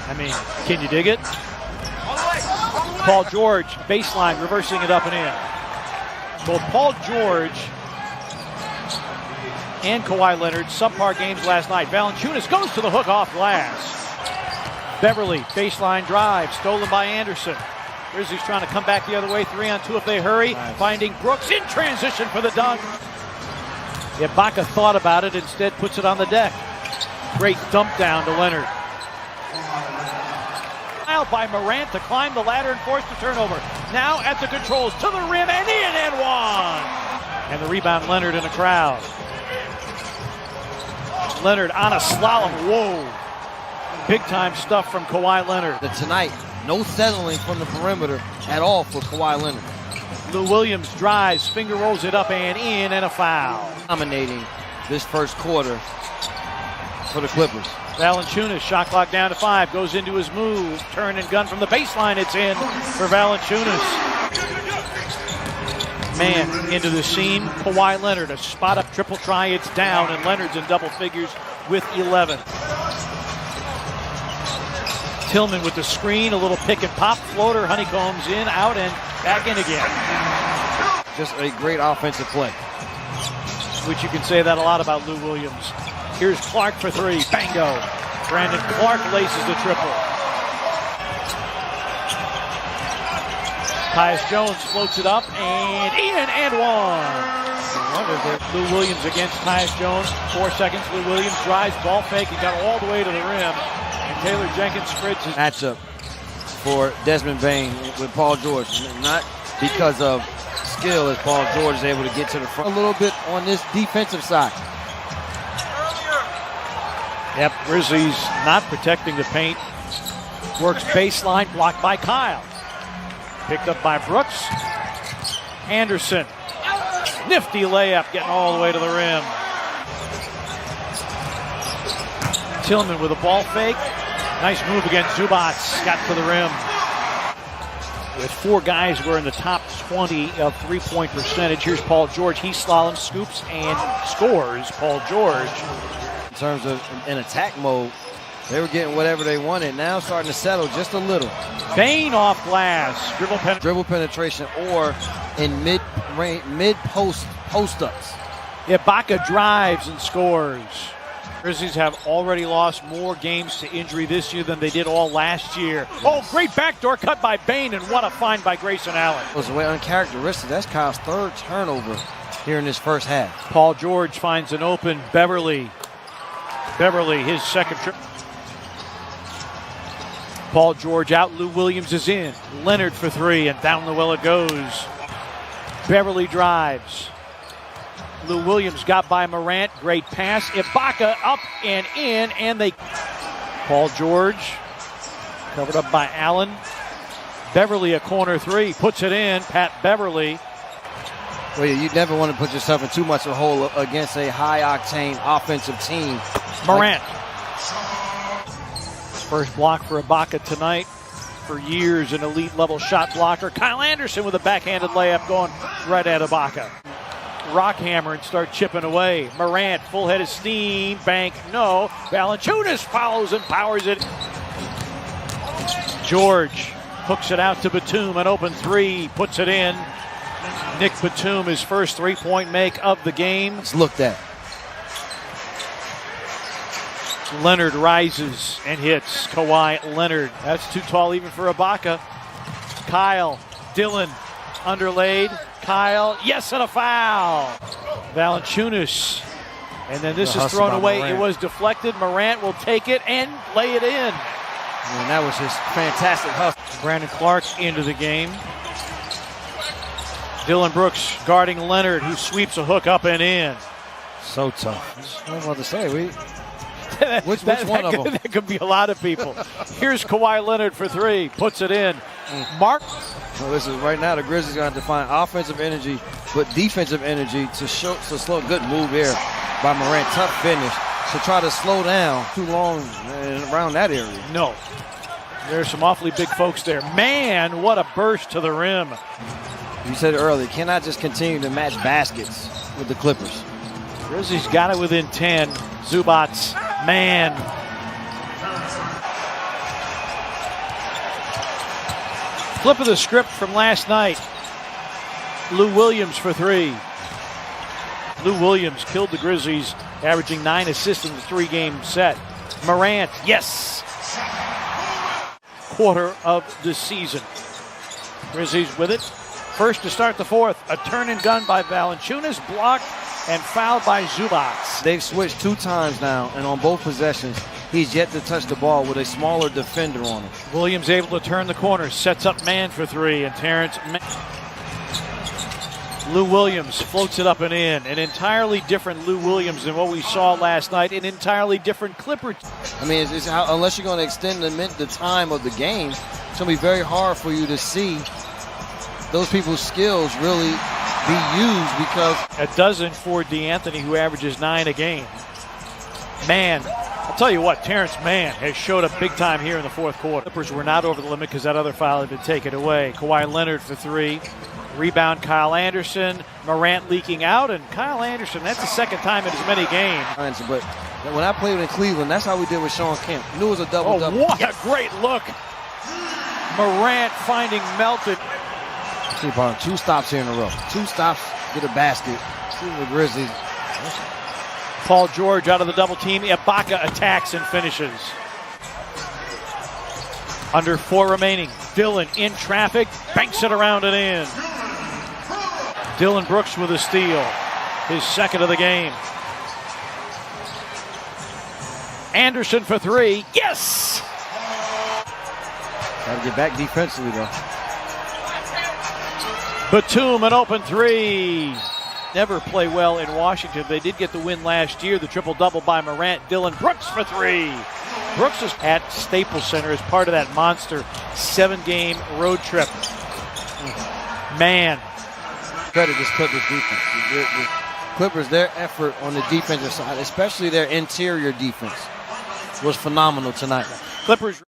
I mean, can you dig it? Paul George, baseline, reversing it up and in. Both Paul George and Kawhi Leonard, subpar games last night. Valanciunas goes to the hook off glass. Beverly, baseline drive, stolen by Anderson. Grizzlies trying to come back the other way, 3-on-2 if they hurry. Nice. Finding Brooks in transition for the dunk. Ibaka thought about it, instead puts it on the deck. Great dump down to Leonard. Out by Morant to climb the ladder and force the turnover. Now at the controls, to the rim, and in and one. And the rebound, Leonard in a crowd. Leonard on a slalom, whoa. Big time stuff from Kawhi Leonard. Tonight, no settling from the perimeter at all for Kawhi Leonard. Lou Williams drives, finger rolls it up and in, and a foul. Dominating this first quarter for the Clippers. Valanciunas, shot clock down to 5, goes into his move, turn and gun from the baseline, it's in for Valanciunas. Man, into the seam, Kawhi Leonard, a spot up triple try, it's down, and Leonard's in double figures with 11. Tillman with the screen, a little pick and pop floater, honeycombs in, out, and back in again. Just a great offensive play. Which you can say that a lot about Lou Williams. Here's Clark for 3, bango. Brandon Clark laces the triple. Tyus Jones floats it up, and in and one. Lou Williams against Tyus Jones, 4 seconds. Lou Williams drives, ball fake, he got all the way to the rim. And Taylor Jenkins spreads his matchup for Desmond Bane with Paul George. Not because of skill as Paul George is able to get to the front. A little bit on this defensive side. Yep, Grizzlies not protecting the paint. Works baseline, blocked by Kyle. Picked up by Brooks. Anderson. Nifty layup, getting all the way to the rim. Tillman with a ball fake. Nice move against Zubac. Got to the rim. With 4 guys who are in the top 20 of three-point percentage. Here's Paul George. He slaloms, scoops, and scores. Paul George. In terms of in attack mode, they were getting whatever they wanted. Now starting to settle just a little. Bane off glass. Dribble penetration or in mid-post post-ups. Ibaka drives and scores. Grizzlies have already lost more games to injury this year than they did all last year. Yes. Oh, great backdoor cut by Bane, and what a find by Grayson Allen. It was way uncharacteristic. That's Kyle's 3rd turnover here in this first half. Paul George finds an open Beverly. Beverly, his second trip. Paul George out, Lou Williams is in. Leonard for 3, and down the well it goes. Beverly drives. Lou Williams got by Morant, great pass. Ibaka up and in, and they... Paul George, covered up by Allen. Beverly a corner 3, puts it in, Pat Beverly. Well, you never want to put yourself in too much of a hole against a high-octane offensive team. Morant. First block for Ibaka tonight. For years, an elite-level shot blocker. Kyle Anderson with a backhanded layup going right at Ibaka. Rock hammer and start chipping away. Morant, full head of steam, bank, no. Valanciunas follows and powers it. George hooks it out to Batum, an open 3, puts it in. Nick Batum, his first 3-point make of the game. Let's look at. Leonard rises and hits. Kawhi Leonard. That's too tall even for Ibaka. Kyle, Dillon, underlaid. Kyle, yes, and a foul. Valanciunas. And then this is thrown away. Morant. It was deflected. Morant will take it and lay it in. And that was his fantastic hustle. Brandon Clark into the game. Dylan Brooks guarding Leonard, who sweeps a hook up and in. So tough. I was about to say, which one of them? That could be a lot of people. Here's Kawhi Leonard for 3, puts it in. Mark. Well, this is right now the Grizzlies going to have to find offensive energy, but defensive energy to slow. Good move here by Morant. Tough finish to try to slow down too long around that area. No. There's some awfully big folks there. Man, what a burst to the rim. You said it earlier, cannot just continue to match baskets with the Clippers. Grizzlies got it within 10. Zubac, man. Flip of the script from last night. Lou Williams for three. Lou Williams killed the Grizzlies, averaging 9 assists in the 3-game set. Morant, yes! Quarter of the season. Grizzlies with it. First to start the fourth. A turn and gun by Valanciunas, blocked and fouled by Zubac. They've switched 2 times now, and on both possessions, he's yet to touch the ball with a smaller defender on him. Williams able to turn the corner, sets up man for three, and Terrence Mann. Lou Williams floats it up and in. An entirely different Lou Williams than what we saw last night. An entirely different Clipper. I mean, unless you're going to extend the time of the game, it's going to be very hard for you to see those people's skills really be used, because a dozen for D'Anthony, who averages 9 a game. Mann, I'll tell you what, Terrence Mann has showed up big time here in the fourth quarter. Clippers were not over the limit because that other foul had been taken away. Kawhi Leonard for three. Rebound, Kyle Anderson. Morant leaking out, and Kyle Anderson, that's the second time in as many games. But when I played in Cleveland, that's how we did with Sean Kemp. Knew it was a double-double. Oh, what a great look. Morant finding Melton. See, 2 stops here in a row. 2 stops, get a basket. See the Grizzlies. Paul George out of the double team. Ibaka attacks and finishes. Under 4 remaining. Dillon in traffic, banks it around and in. Dillon Brooks with a steal. His second of the game. Anderson for three. Yes! Got to get back defensively, though. Batum, an open three. Never play well in Washington. They did get the win last year. The triple-double by Morant. Dillon Brooks for three. Brooks is at Staples Center as part of that monster 7-game road trip. Man. Credit this Clippers defense. The Clippers, their effort on the defensive side, especially their interior defense, was phenomenal tonight. Clippers.